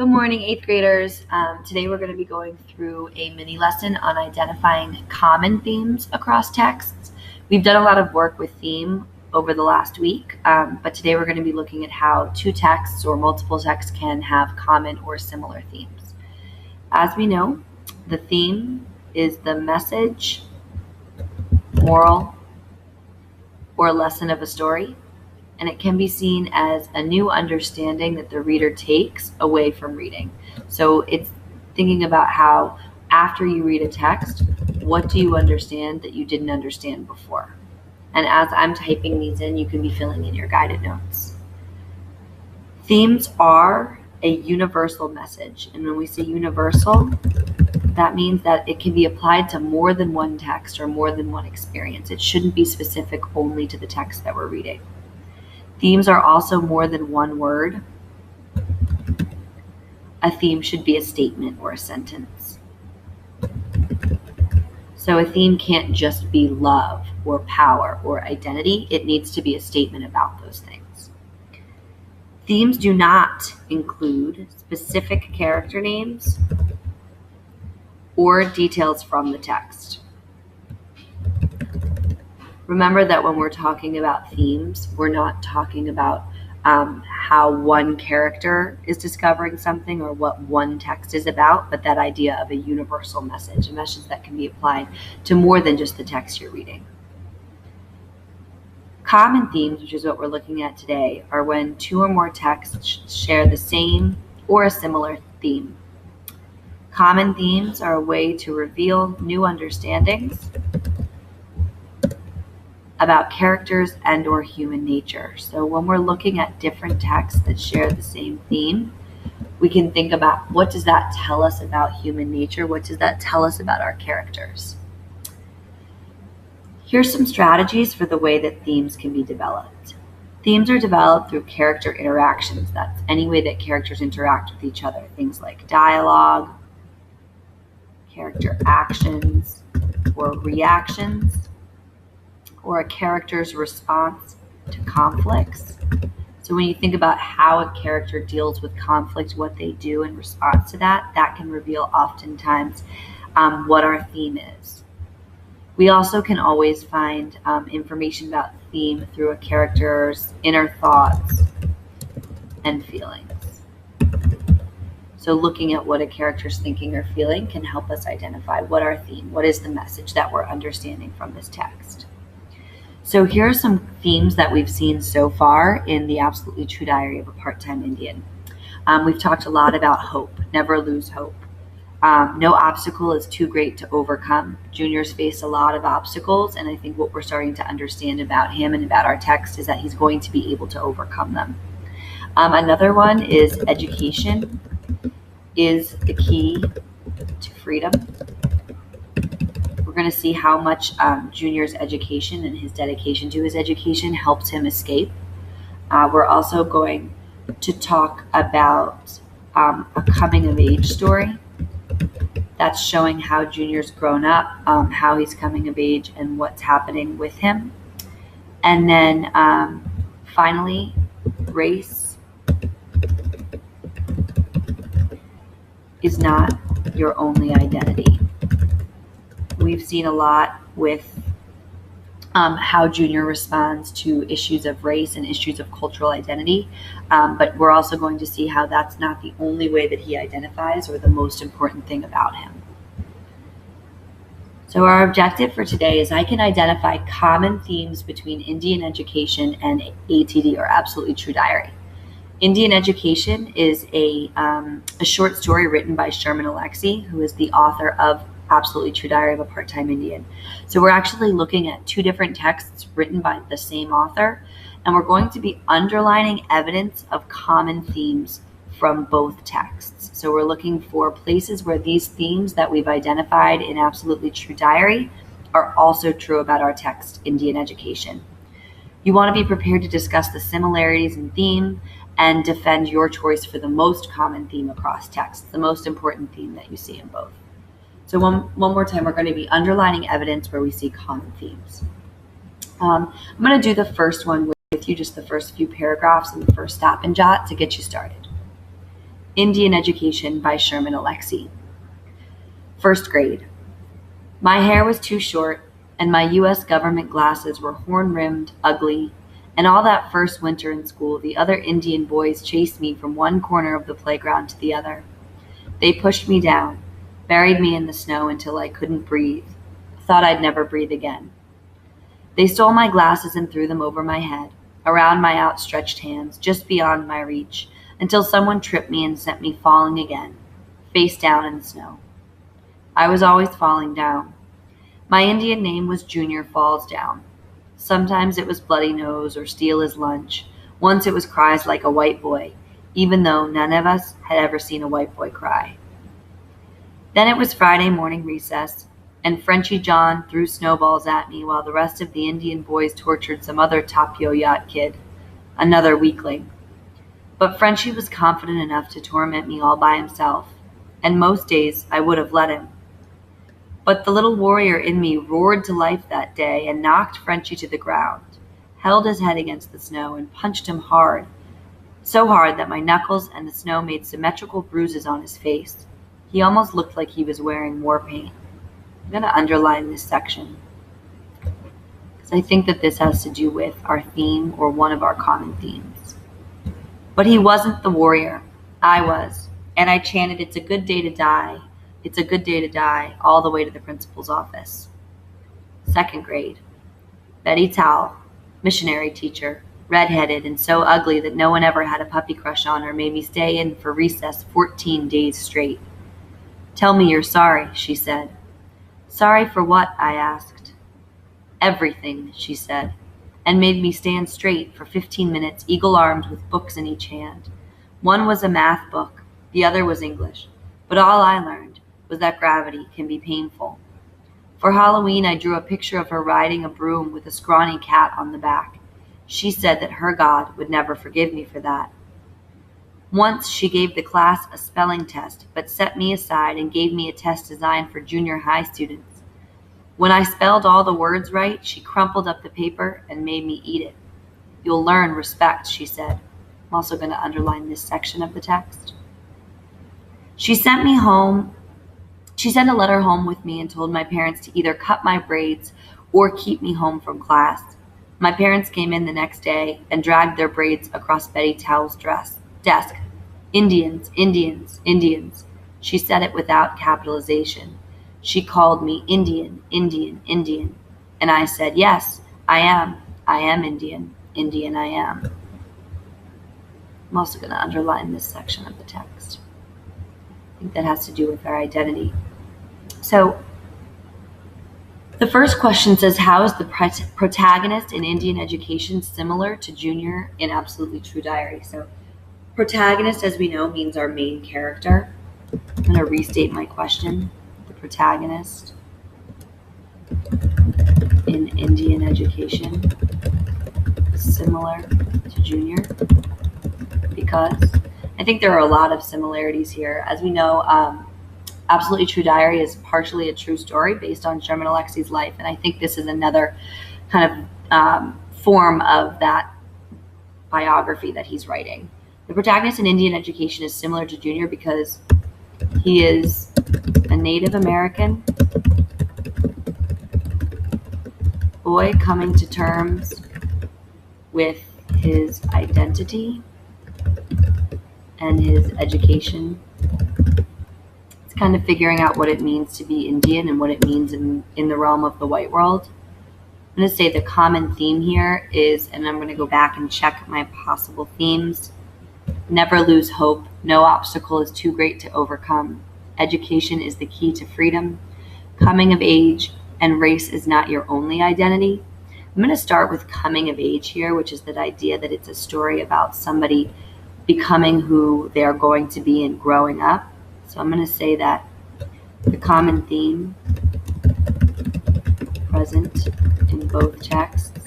Good morning, 8th graders. Today we're going to be going through a mini lesson on identifying common themes across texts. We've done a lot of work with theme over the last week, but today we're going to be looking at how two texts or multiple texts can have common or similar themes. As we know, the theme is the message, moral, or lesson of a story, and it can be seen as a new understanding that the reader takes away from reading. So it's thinking about how after you read a text, what do you understand that you didn't understand before? And as I'm typing these in, you can be filling in your guided notes. Themes are a universal message, and when we say universal, that means that it can be applied to more than one text or more than one experience. It shouldn't be specific only to the text that we're reading. Themes are also more than one word. A theme should be a statement or a sentence. So a theme can't just be love or power or identity. It needs to be a statement about those things. Themes do not include specific character names or details from the text. Remember that when we're talking about themes, we're not talking about how one character is discovering something or what one text is about, but that idea of a universal message, a message that can be applied to more than just the text you're reading. Common themes, which is what we're looking at today, are when two or more texts share the same or a similar theme. Common themes are a way to reveal new understandings about characters and or human nature. So when we're looking at different texts that share the same theme, we can think about what does that tell us about human nature? What does that tell us about our characters? Here's some strategies for the way that themes can be developed. Themes are developed through character interactions. That's any way that characters interact with each other. Things like dialogue, character actions, or reactions, or a character's response to conflicts. So when you think about how a character deals with conflict, what they do in response to that, that can reveal oftentimes what our theme is. We also can always find information about theme through a character's inner thoughts and feelings. So looking at what a character's thinking or feeling can help us identify what our theme, what is the message that we're understanding from this text. So here are some themes that we've seen so far in the Absolutely True Diary of a Part-Time Indian. We've talked a lot about hope, never lose hope. No obstacle is too great to overcome. Junior's faced a lot of obstacles, and I think what we're starting to understand about him and about our text is that he's going to be able to overcome them. Another one is education is the key to freedom. We're going to see how much Junior's education and his dedication to his education helps him escape. We're also going to talk about a coming-of-age story. That's showing how Junior's grown up, how he's coming of age, and what's happening with him. And then finally, race is not your only identity. We've seen a lot with how Junior responds to issues of race and issues of cultural identity, but we're also going to see how that's not the only way that he identifies or the most important thing about him. So our objective for today is I can identify common themes between Indian education and ATD, or Absolutely True Diary. Indian Education is a short story written by Sherman Alexie, who is the author of Absolutely True Diary of a Part-Time Indian. So we're actually looking at two different texts written by the same author, and we're going to be underlining evidence of common themes from both texts. So we're looking for places where these themes that we've identified in Absolutely True Diary are also true about our text, Indian Education. You want to be prepared to discuss the similarities in theme and defend your choice for the most common theme across texts, the most important theme that you see in both. So one more time, we're going to be underlining evidence where we see common themes. I'm going to do the first one with you, just the first few paragraphs and the first stop and jot to get you started. Indian Education by Sherman Alexie. First grade. My hair was too short, and my U.S. government glasses were horn-rimmed, ugly, and all that first winter in school, the other Indian boys chased me from one corner of the playground to the other. They pushed me down, buried me in the snow until I couldn't breathe, thought I'd never breathe again. They stole my glasses and threw them over my head, around my outstretched hands, just beyond my reach, until someone tripped me and sent me falling again, face down in the snow. I was always falling down. My Indian name was Junior Falls Down. Sometimes it was Bloody Nose or Steal His Lunch. Once it was cries like a white boy, even though none of us had ever seen a white boy cry. Then it was Friday morning recess, and Frenchy John threw snowballs at me while the rest of the Indian boys tortured some other Tapio Yacht kid, another weakling. But Frenchy was confident enough to torment me all by himself, and most days I would have let him. But the little warrior in me roared to life that day and knocked Frenchy to the ground, held his head against the snow, and punched him hard, so hard that my knuckles and the snow made symmetrical bruises on his face. He almost looked like he was wearing war paint. I'm going to underline this section, because I think that this has to do with our theme or one of our common themes. But he wasn't the warrior. I was. And I chanted, "It's a good day to die. It's a good day to die," all the way to the principal's office. Second grade. Betty Towle, missionary teacher, redheaded and so ugly that no one ever had a puppy crush on her, made me stay in for recess 14 days straight. "Tell me you're sorry," she said. "Sorry for what?" I asked. "Everything," she said, and made me stand straight for 15 minutes, eagle-armed with books in each hand. One was a math book, the other was English, but all I learned was that gravity can be painful. For Halloween, I drew a picture of her riding a broom with a scrawny cat on the back. She said that her God would never forgive me for that. Once she gave the class a spelling test, but set me aside and gave me a test designed for junior high students. When I spelled all the words right, she crumpled up the paper and made me eat it. "You'll learn respect," she said. I'm also going to underline this section of the text. She sent a letter home with me and told my parents to either cut my braids or keep me home from class. My parents came in the next day and dragged their braids across Betty Towle's desk. "Indians, Indians, Indians." She said it without capitalization. She called me Indian, Indian, Indian. And I said, "Yes, I am. I am Indian. Indian I am." I'm also going to underline this section of the text. I think that has to do with our identity. So the first question says, how is the protagonist in Indian Education similar to Junior in Absolutely True Diary? So protagonist, as we know, means our main character. I'm going to restate my question. The protagonist in Indian Education is similar to Junior because I think there are a lot of similarities here. As we know, Absolutely True Diary is partially a true story based on Sherman Alexie's life, and I think this is another kind of form of that biography that he's writing. The protagonist in Indian Education is similar to Junior because he is a Native American boy coming to terms with his identity and his education. It's kind of figuring out what it means to be Indian and what it means in the realm of the white world. I'm going to say the common theme here is, and I'm going to go back and check my possible themes: never lose hope, no obstacle is too great to overcome, education is the key to freedom, coming of age, and race is not your only identity. I'm going to start with coming of age here, which is that idea that it's a story about somebody becoming who they are going to be and growing up. So I'm going to say that the common theme present in both texts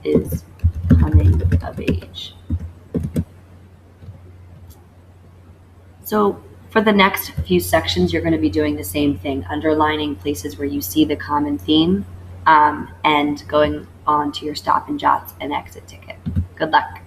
is coming of age. So for the next few sections, you're going to be doing the same thing, underlining places where you see the common theme and going on to your stop and jots and exit ticket. Good luck.